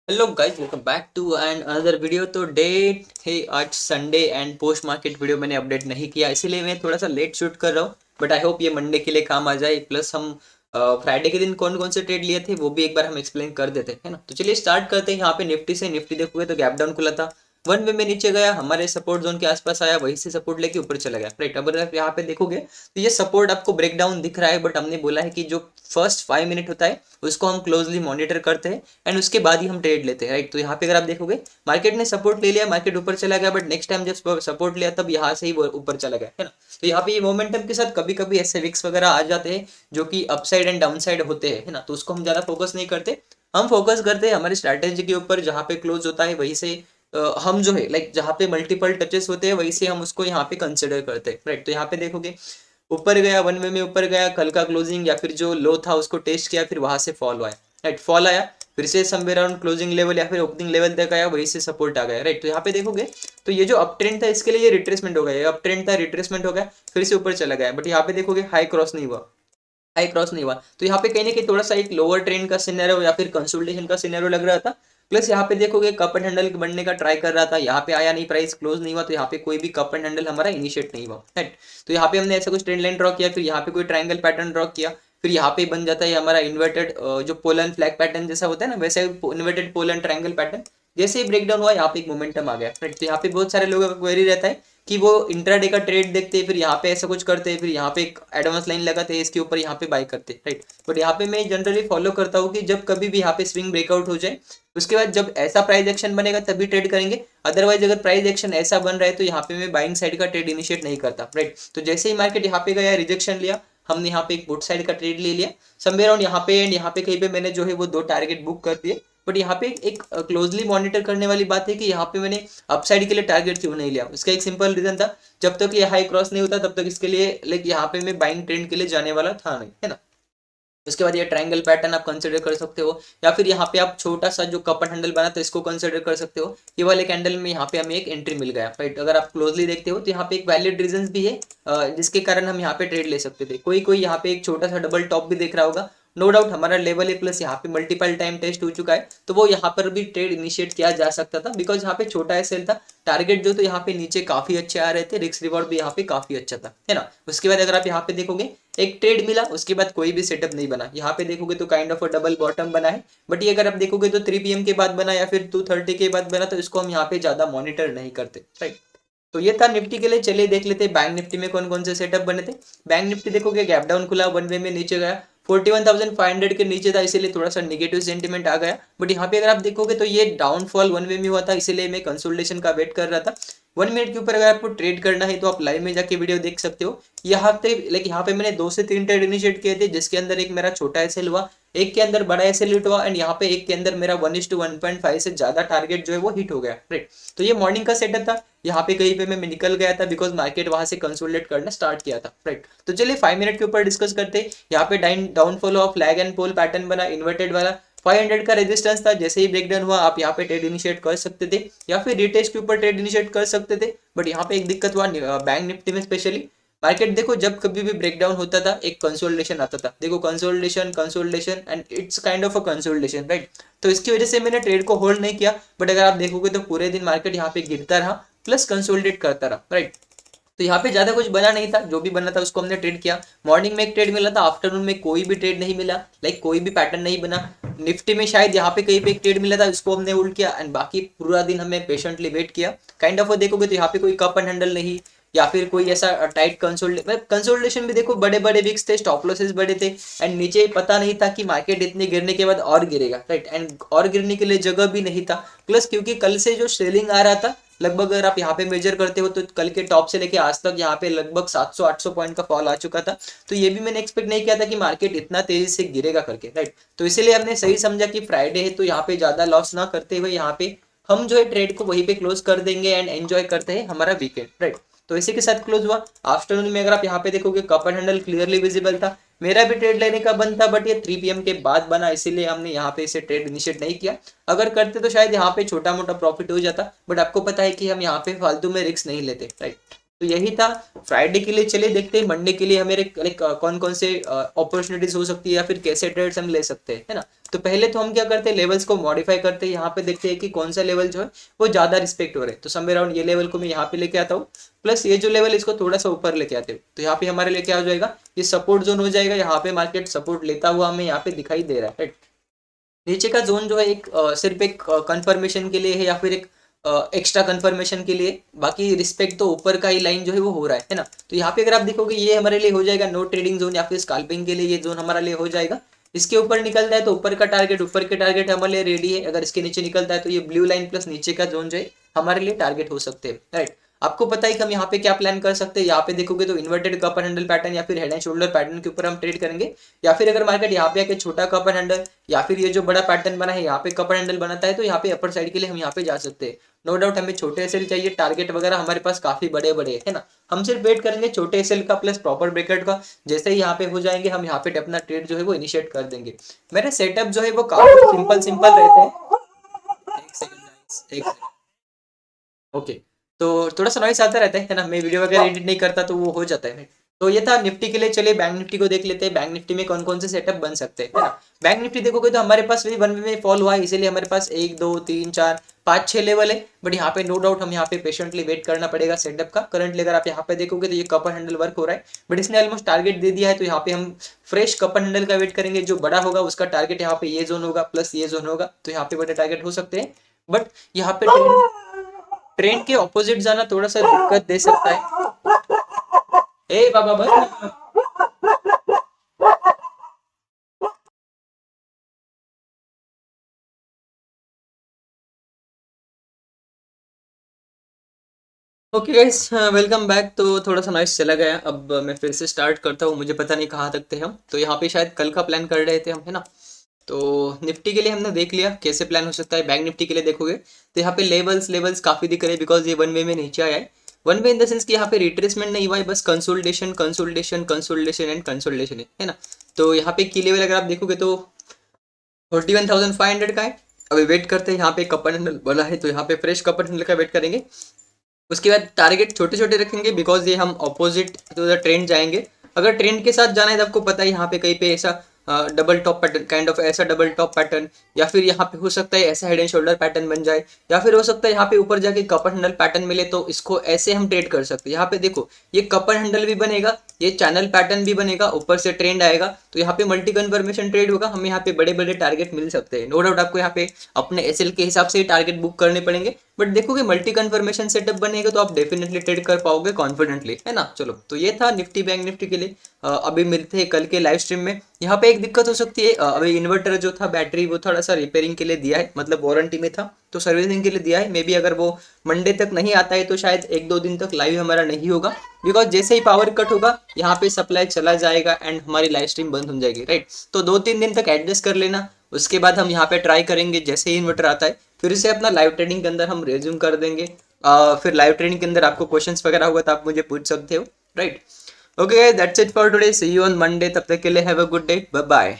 Hello guys, welcome back to and another video. तो date है आज Sunday and post market video मैंने update नहीं किया, इसीलिए मैं थोड़ा सा लेट शूट कर रहा हूँ। बट आई होप ये मंडे के लिए काम आ जाए। प्लस हम फ्राइडे के दिन कौन कौन से ट्रेड लिए थे वो भी एक बार हम एक्सप्लेन कर देते हैं ना। तो चलिए स्टार्ट करते हैं। यहाँ पे निफ्टी से, निफ्टी देखोगे तो गैप डाउन खुला था, वन वे में नीचे गया, हमारे सपोर्ट जोन के आसपास आया, वहीं से सपोर्ट लेके ऊपर चला गया। राइट, अब अगर आप यहाँ पे देखोगे तो ये सपोर्ट आपको ब्रेक डाउन दिख रहा है, बट हमने बोला है कि जो फर्स्ट 5 मिनट होता है उसको हम क्लोजली मॉनिटर करते हैं एंड उसके बाद ही हम ट्रेड लेते हैं। राइट, तो यहाँ पे अगर आप देखोगे मार्केट ने सपोर्ट ले लिया, मार्केट ऊपर चला गया, बट नेक्स्ट टाइम जब सपोर्ट लिया तब यहाँ से ही वो ऊपर चला गया, है ना। तो यहाँ पे ये मोमेंटम के साथ कभी कभी ऐसे विक्स वगैरह आ जाते हैं जो कि अपसाइड एंड डाउन साइड होते हैं, है ना। तो उसको हम ज्यादा फोकस नहीं करते, हम फोकस करते हैं हमारी स्ट्रैटेजी के ऊपर। जहाँ पे क्लोज होता है वहीं से हम जो है लाइक जहाँ पे मल्टीपल टचेस होते हैं वहीं से हम उसको यहाँ पे कंसिडर करते हैं। राइट, तो यहाँ पे देखोगे ऊपर गया, वन वे में ऊपर गया, कल का क्लोजिंग या फिर जो लो था उसको टेस्ट किया, फिर वहां से फॉल आया। राइट, फॉल आया, फिर से समवेयर अराउंड क्लोजिंग लेवल या फिर ओपनिंग लेवल तक आया, वहीं से सपोर्ट आ गया। राइट, तो यहाँ पे देखोगे तो ये जो अप ट्रेंड था इसके लिए ये रिट्रेसमेंट हो गया, ये अप ट्रेंड था, रिट्रेसमेंट हो गया, फिर से ऊपर चला गया। बट यहाँ पे देखोगे हाई क्रॉस नहीं हुआ, हाई क्रॉस नहीं हुआ। तो यहाँ पे कहीं ना कहीं थोड़ा सा एक लोअर ट्रेंड का सिनेरियो या फिर कंसोलिडेशन का सिनेरियो लग रहा था। प्लस यहाँ पे देखोगे कप एंड हैंडल बनने का ट्राई कर रहा था, यहाँ पे आया नहीं, प्राइस क्लोज नहीं हुआ, तो यहाँ पे कोई भी कप एंड हैंडल हमारा इनिशिएट नहीं हुआ। राइट, तो यहाँ पे हमने ऐसा कुछ ट्रेंड लाइन ड्रॉ किया, फिर यहाँ पे कोई ट्रायंगल पैटर्न ड्रॉ किया, फिर यहाँ पे बन जाता है हमारा इन्वर्टेड जो पोलन फ्लैग पैटर्न जैसा होता है ना, वैसे इन्वर्टेड पोलन ट्रायंगल पैटर्न। जैसे ही ब्रेक डाउन हुआ यहाँ पे एक मोमेंटम आ गया। राइट, तो यहाँ पे बहुत सारे लोगों का क्वेरी रहता है कि वो इंट्राडे का ट्रेड देखते हैं, फिर यहाँ पे ऐसा कुछ करते हैं, फिर यहाँ पे एक एडवांस लाइन लगाते हैं, इसके ऊपर यहाँ पे बाय करते हैं। राइट, बट यहाँ पे मैं जनरली फॉलो करता हूँ कि जब कभी भी यहाँ पे स्विंग ब्रेकआउट हो जाए उसके बाद जब ऐसा प्राइस एक्शन बनेगा तभी ट्रेड करेंगे। अदरवाइज अगर प्राइस एक्शन ऐसा बन रहा है तो यहाँ पे मैं बाइंग साइड का ट्रेड इनिशिएट नहीं करता। राइट, तो जैसे ही मार्केट यहाँ पे गया, रिजेक्शन लिया, हमने यहाँ पे एक पुट साइड का ट्रेड ले लिया समवेयर अराउंड यहाँ पे एंड यहाँ पे कहीं पे मैंने जो है वो दो टारगेट बुक कर दिए। बट यहाँ पे एक क्लोजली मॉनिटर करने वाली बात है कि यहाँ पे मैंने अपसाइड के लिए टारगेट क्यों नहीं लिया। उसका एक सिंपल रीजन था, जब तक ये हाई क्रॉस नहीं होता तब तक इसके लिए लाइक यहाँ पे मैं बाइंग ट्रेंड के लिए जाने वाला था नहीं, है ना। उसके बाद ये ट्रायंगल पैटर्न आप कंसिडर कर सकते हो, या फिर यहाँ पे आप छोटा सा जो कप एंड हैंडल बना था इसको कंसिडर कर सकते हो। ये वाले कैंडल में यहाँ पे हमें एक एंट्री मिल गया। राइट, अगर आप क्लोजली देखते हो तो यहाँ पे एक वैलिड रीजन भी है जिसके कारण हम यहाँ पे ट्रेड ले सकते थे। कोई कोई यहाँ पे एक छोटा सा डबल टॉप भी देख रहा होगा, नो डाउट हमारा लेवल है, प्लस यहाँ पे मल्टीपल टाइम टेस्ट हो चुका है, तो वो यहाँ पर भी ट्रेड इनिशिएट किया जा सकता था, बिकॉज यहाँ पे छोटा एसएल था, टारगेट जो तो यहाँ पे नीचे काफी अच्छे आ रहे थे, रिस्क रिवॉर्ड भी यहाँ पे काफी अच्छा था, है ना। उसके बाद अगर आप यहाँ पे देखोगे एक ट्रेड मिला, उसके बाद कोई भी सेटअप नहीं बना। यहाँ पे देखोगे तो kind of a double bottom बना है, बट ये अगर आप देखोगे तो 3 PM के बाद बना या फिर 2:30 के बाद बना, तो इसको हम यहाँ पे ज्यादा मॉनिटर नहीं करते। राइट, तो ये था निफ्टी के लिए। चलिए देख लेते हैं बैंक निफ्टी में कौन कौन से सेटअप बने थे। बैंक निफ्टी देखोगे गैप डाउन खुला, वन वे में नीचे गया, 41,500 के नीचे था, इसीलिए थोड़ा सा निगेटिव सेंटीमेंट आ गया। बट यहाँ पे अगर आप देखोगे तो ये डाउनफॉल वन वे में हुआ था, इसीलिए मैं कंसोलिडेशन का वेट कर रहा था। 1 मिनट के ऊपर अगर आपको ट्रेड करना है तो आप लाइव में जाके वीडियो देख सकते हो। यहाँ पे लाइक यहाँ पे मैंने 2 से 3 ट्रेड इनिशिएट किए थे, जिसके अंदर एक मेरा छोटा एसएल हुआ, एक के अंदर बड़ा एसएल हिट हुआ, एंड यहाँ पे एक के अंदर मेरा 1:1.5 से ज्यादा टारगेट जो है वो हिट हो गया। राइट, तो ये मॉर्निंग का सेटअप था। यहाँ पे कहीं पे मैं निकल गया था बिकॉज मार्केट वहां से कंसोलिडेट करना स्टार्ट किया था। राइट, तो चलिए 5 मिनट के ऊपर डिस्कस करते हैं। यहाँ पे downfall of flag and pole pattern बना, इन्वर्टेड वाला 500 का रेजिस्टेंस था, जैसे ही ब्रेकडाउन हुआ आप यहाँ पे ट्रेड इनिशिएट कर सकते थे या फिर रिटेस्ट के ऊपर ट्रेड इनिशिएट कर सकते थे। बट यहाँ पे एक दिक्कत हुआ बैंक निफ्टी में स्पेशली। मार्केट देखो जब कभी भी ब्रेकडाउन होता था एक कंसोलिडेशन आता था, देखो consolidation consolidation and it's kind of a consolidation. Right, तो इसकी वजह से मैंने ट्रेड को होल्ड नहीं किया, बट अगर आप देखोगे तो पूरे दिन मार्केट यहाँ पे गिरता रहा प्लस कंसोलिडेट करता रहा। राइट, तो यहाँ पे ज्यादा कुछ बना नहीं था, जो भी बना था उसको हमने ट्रेड किया। मॉर्निंग में एक ट्रेड मिला था, आफ्टरनून में कोई भी ट्रेड नहीं मिला, लाइक कोई भी पैटर्न नहीं बना। निफ्टी में शायद यहाँ पे कहीं पे एक ट्रेड मिला था, उसको हमने होल्ड किया, एंड बाकी पूरा दिन हमें पेशेंटली वेट किया। काइंड ऑफ देखोगे तो यहाँ पे कोई कप एंड हैंडल नहीं, या फिर कोई ऐसा टाइट कंसोलिडेशन भी देखो, बड़े बड़े विक्स थे, स्टॉप लॉसेस बड़े थे, एंड नीचे पता नहीं था कि मार्केट इतने गिरने के बाद और गिरेगा। राइट, एंड और गिरने के लिए जगह भी नहीं था। प्लस क्योंकि कल से जो सेलिंग आ रहा था, लगभग अगर आप यहाँ पे मेजर करते हो तो कल के टॉप से लेके आज तक यहाँ पे लगभग 700-800 पॉइंट का फॉल आ चुका था। तो ये भी मैंने एक्सपेक्ट नहीं किया था कि मार्केट इतना तेजी से गिरेगा करके। राइट, तो इसीलिए हमने सही समझा कि फ्राइडे है तो यहाँ पे ज्यादा लॉस ना करते हुए यहाँ पे हम जो है ट्रेड को वहीं पे क्लोज कर देंगे एंड एंजॉय करते हैं हमारा वीकेंड। राइट, तो इसी के साथ क्लोज हुआ। आफ्टरनून में अगर आप यहाँ पे देखोगे cup and handle clearly visible था, मेरा भी ट्रेड लेने का बन था, बट ये 3 PM के बाद बना, इसीलिए हमने यहाँ पे इसे ट्रेड इनिशिएट नहीं किया। अगर करते तो शायद यहाँ पे छोटा मोटा प्रॉफिट हो जाता, बट आपको पता है कि हम यहाँ पे फालतू में रिस्क नहीं लेते। राइट, तो यही था फ्राइडे के लिए। चलिए देखते हैं मंडे के लिए हमें कौन कौन से अपॉर्चुनिटीज हो सकती है या फिर कैसे ट्रेड्स हम ले सकते हैं, है ना। तो पहले तो हम क्या करते हैं, लेवल्स को मॉडिफाई करते हैं, यहाँ पे देखते हैं कि कौन सा लेवल जो है वो ज्यादा रिस्पेक्ट हो रहा है, तो समवेयर अराउंड ये लेवल को मैं यहाँ पे लेके आता हूँ, प्लस ये जो लेवल इसको थोड़ा सा ऊपर लेके आते हो, तो यहाँ पे हमारे लिए क्या हो जाएगा, ये सपोर्ट जोन हो जाएगा, यहाँ पे मार्केट सपोर्ट लेता हुआ हमें यहाँ पे दिखाई दे रहा है, राइट। नीचे का जोन जो है एक सिर्फ एक कंफर्मेशन के लिए है या फिर एक एक्स्ट्रा कंफर्मेशन के लिए, बाकी रिस्पेक्ट तो ऊपर का ही लाइन जो है वो हो रहा है ना। तो यहाँ पे अगर आप देखोगे ये हमारे लिए हो जाएगा नो ट्रेडिंग जोन या फिर स्कैल्पिंग के लिए ये जोन हमारे लिए हो जाएगा। इसके ऊपर निकलता है तो ऊपर के टारगेट हमारे लिए रेडी है, अगर इसके नीचे निकलता है तो ये ब्लू लाइन प्लस नीचे का जोन जो है हमारे लिए टारगेट हो सकते हैं, राइट। आपको पता है कि हम यहाँ पे क्या प्लान कर सकते हैं, यहाँ पे देखोगे तो इन्वर्टेड कपर हैंडल पैटर्न या फिर हेड एंड शोल्डर पैटर्न के ऊपर हम ट्रेड करेंगे, या फिर अगर मार्केट यहाँ पे आके छोटा कपर हैंडल या फिर ये जो बड़ा पैटर्न बना है यहाँ पे कपर हैंडल बनाता है तो यहाँ पे अपर साइड के लिए हम यहाँ पे जा सकते हैं। नो डाउट हमें छोटे एसएल चाहिए, टारगेट वगैरह हमारे पास काफी बड़े बड़े है ना, हम सिर्फ वेट करेंगे छोटे एसएल का प्लस प्रॉपर ब्रेकेट का, जैसे ही यहाँ पे हो जाएंगे हम यहाँ पे अपना ट्रेड जो है वो इनिशिएट कर देंगे। मेरे सेटअप जो है वो काफी सिंपल सिंपल रहते हैं। एक सेकंड, एक सेकंड, ओके। तो थोड़ा सा नॉइस आता रहता है ना, मैं वीडियो वगैरह एडिट नहीं करता तो वो हो जाता है। तो ये था निफ्टी के लिए। चलिए बैंक निफ्टी को देख लेते हैं, बैंक निफ्टी में कौन कौन से सेटअप बन सकते हैं, है ना। बैंक निफ्टी देखोगे तो हमारे पास वही 1 वे में फॉल हुआ है, इसीलिए हमारे पास 1 2 3 4 5 6 लेवल है, बट यहाँ पे नो डाउट हम यहाँ पे पेशेंटली वेट करना पड़ेगा सेटअप का। करंटली अगर आप यहाँ पे देखोगे तो ये कपर हैंडल वर्क हो रहा है, बट इसने ऑलमोस्ट टारगेट दे दिया है, तो यहाँ पे हम फ्रेश कपर हैंडल का वेट करेंगे, जो बड़ा होगा उसका टारगेट यहाँ पे ये जोन होगा प्लस ये जोन होगा, तो यहाँ पे बड़े टारगेट हो सकते हैं। बट यहाँ पे ट्रेंड के ऑपोजिट जाना थोड़ा सा दिक्कत दे सकता है। ए बाबा बस, ओके गाइस, वेलकम बैक। तो थोड़ा सा नॉइस चला गया, अब मैं फिर से स्टार्ट करता हूँ, मुझे पता नहीं कहाँ तक थे हम। तो यहाँ पे शायद कल का प्लान कर रहे थे हम, है ना। तो निफ्टी के लिए हमने देख लिया कैसे प्लान हो सकता है। बैंक निफ्टी के लिए देखोगे तो यहाँ पे लेवल्स लेवल्स काफी दिख रहे हैं, बिकॉज ये 1 वे में नीचे आया है। 1 वे इन द सेंस कि यहाँ पे रिट्रेसमेंट नहीं हुआ है, बस consolidation consolidation consolidation and consolidation है ना। तो यहाँ पे की लेवल अगर आप देखोगे तो 41,500 का है। अभी वेट करते हैं, यहाँ पे कपर हैंडल बना है तो यहाँ पे फ्रेश कपर हैंडल का वेट करेंगे। उसके बाद टारगेट छोटे छोटे रखेंगे, बिकॉज ये हम ऑपोजिट टू द ट्रेंड जाएंगे। अगर ट्रेंड के साथ जाना है तो आपको पता है यहाँ पे कहीं पे ऐसा double top pattern, kind of ऐसा डबल टॉप पैटर्न, या फिर यहाँ पे हो सकता है ऐसा हेड एंड शोल्डर पैटर्न बन जाए, या फिर हो सकता है यहाँ पे ऊपर जाके कपर हैंडल पैटर्न मिले, तो इसको ऐसे हम ट्रेड कर सकते हैं। यहाँ पे देखो ये कपर हैंडल भी बनेगा, ये चैनल पैटर्न भी बनेगा, ऊपर से ट्रेंड आएगा, तो यहाँ पे मल्टी कन्फर्मेशन ट्रेड होगा, हमें यहाँ पे बड़े बड़े टारगेट मिल सकते हैं। नो डाउट आपको यहाँ पे अपने एसएल के हिसाब से टारगेट बुक करने पड़ेंगे, बट देखोगे मल्टी कन्फर्मेशन सेटअप बनेगा तो आप डेफिनेटली ट्रेड कर पाओगे कॉन्फिडेंटली, है ना। चलो, तो ये था निफ्टी बैंक निफ्टी के लिए। अभी मिलते हैं कल के लाइव स्ट्रीम में। यहाँ पे एक दिक्कत हो सकती है, अभी इन्वर्टर जो था बैटरी वो थोड़ा सा रिपेयरिंग के लिए दिया है, मतलब वारंटी में था तो सर्विसिंग के लिए दिया है। मे बी अगर वो मंडे तक नहीं आता है तो शायद 1-2 दिन तक लाइव हमारा नहीं होगा, बिकॉज जैसे ही पावर कट होगा यहाँ पे सप्लाई चला जाएगा एंड हमारी लाइव स्ट्रीम बंद हो जाएगी, राइट। तो 2-3 दिन तक एडजस्ट कर लेना, उसके बाद हम यहाँ पे ट्राई करेंगे, जैसे ही इन्वर्टर आता है फिर से अपना लाइव ट्रेडिंग के अंदर हम रेज्यूम कर देंगे। फिर लाइव ट्रेडिंग के अंदर आपको क्वेश्चंस वगैरह होगा तो आप मुझे पूछ सकते हो, right. Okay, that's it for today, see you on Monday. तब तक के लिए have a good day, bye bye.